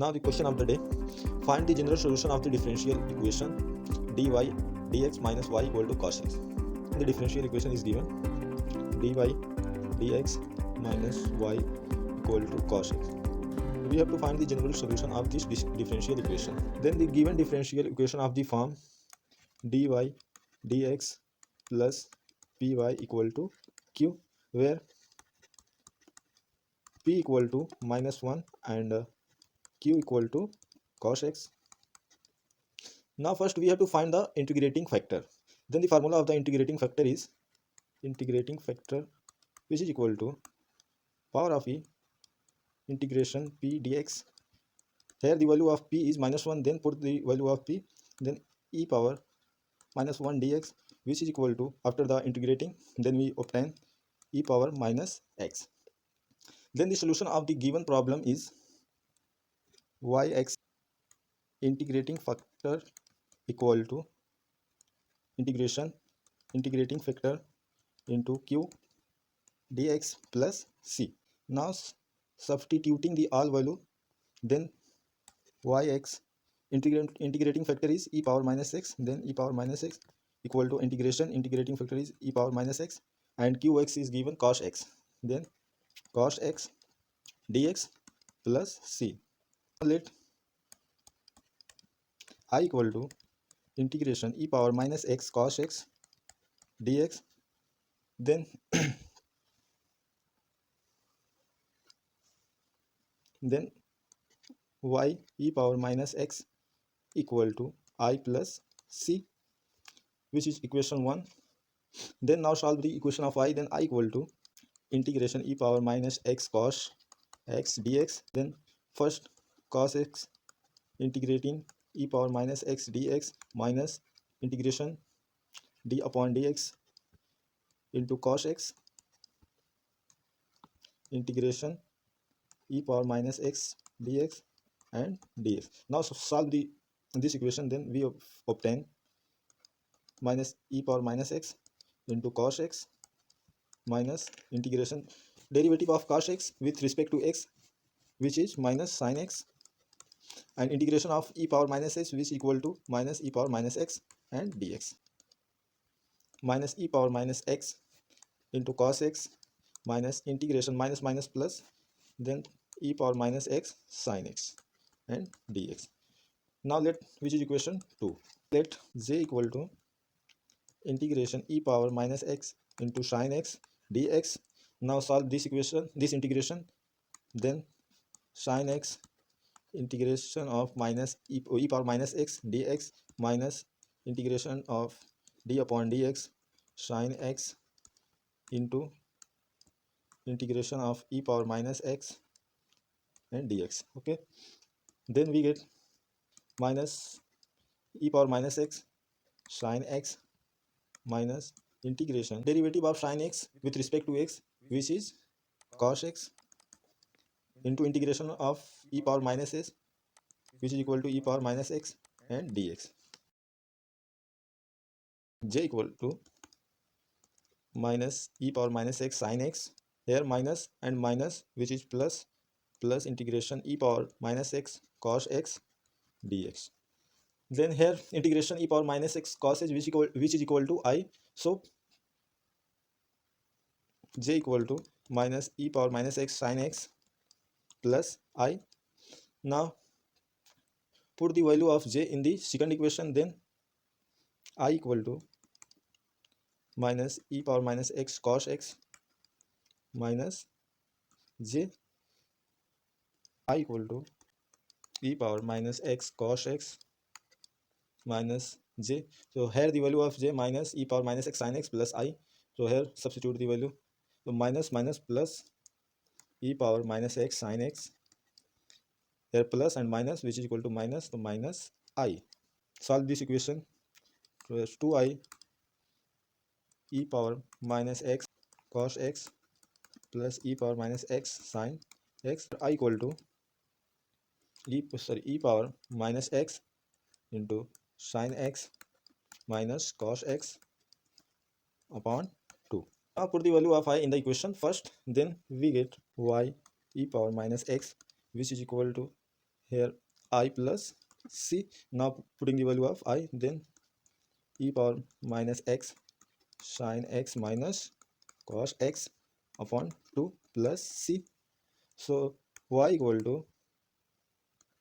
Now the question of the day: find the general solution of the differential equation dy dx minus y equal to cos x. The differential equation is given dy dx minus y equal to cos x. We have to find the general solution of this differential equation. Then the given differential equation of the form dy dx plus py equal to q, where p equal to minus 1 and q equal to cos x. Now first we have to find the integrating factor. Then the formula of the integrating factor is integrating factor, which is equal to power of e integration p dx. Here the value of p is minus 1, then put the value of p, then e power minus 1 dx, which is equal to, after the integrating, then we obtain e power minus x. Then the solution of the given problem is yx integrating factor equal to integrating factor into q dx plus c. Now substituting the all value, then yx integrating factor is e power minus x, then e power minus x equal to integrating factor is e power minus x, and qx is given cos x, then cos x dx plus c. Let I equal to integration e power minus x cos x dx, then then y e power minus x equal to I plus c, which is equation 1. Then now solve the equation of y, then I equal to integration e power minus x cos x dx, then first cos x integrating e power minus x dx minus integration d upon dx into cos x integration e power minus x dx and dx. Now solve this equation, then we obtain minus e power minus x into cos x minus integration derivative of cos x with respect to x, which is minus sin x, and integration of e power minus x, which is equal to minus e power minus x and dx, minus e power minus x into cos x minus integration minus minus plus, then e power minus x sin x and dx. Now let, which is equation 2, let j equal to integration e power minus x into sin x dx. Now solve this equation, this integration, then sin x integration of minus e power minus x dx minus integration of d upon dx sin x into integration of e power minus x and dx. Okay, then we get minus e power minus x sin x minus integration derivative of sin x with respect to x, which is cos x, into integration of e power minus x, which is equal to e power minus x and dx. J equal to minus e power minus x sin x, here minus and minus, which is plus, plus integration e power minus x cos x dx. Then here integration e power minus x cos x, which is equal to I. So j equal to minus e power minus x sin x plus I. Now put the value of j in the second equation, then I equal to minus e power minus x cos x minus j, I equal to e power minus x cos x minus j. So here the value of j minus e power minus x sin x plus I. So here substitute the value. So minus minus plus e power minus x sin x, here plus and minus, which is equal to minus, so minus I. Solve this equation. So that's 2i e power minus x cos x plus e power minus x sin x, I equal to e power minus x into sin x minus cos x upon 2. Now put the value of I in the equation first, then we get y e power minus x, which is equal to, here I plus c. Now putting the value of I, then e power minus x sin x minus cos x upon 2 plus c. So y equal to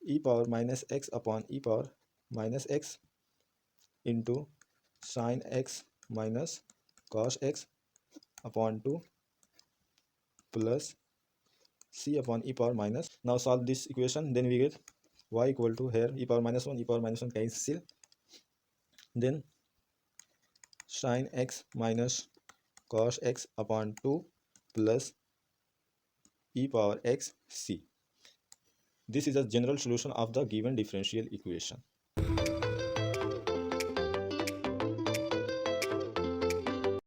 e power minus x upon e power minus x into sin x minus cos x upon 2 plus c upon e power minus. Now solve this equation, then we get y equal to here e power minus 1, e power minus 1 cancel, then sin x minus cos x upon 2 plus e power x c. This is a general solution of the given differential equation.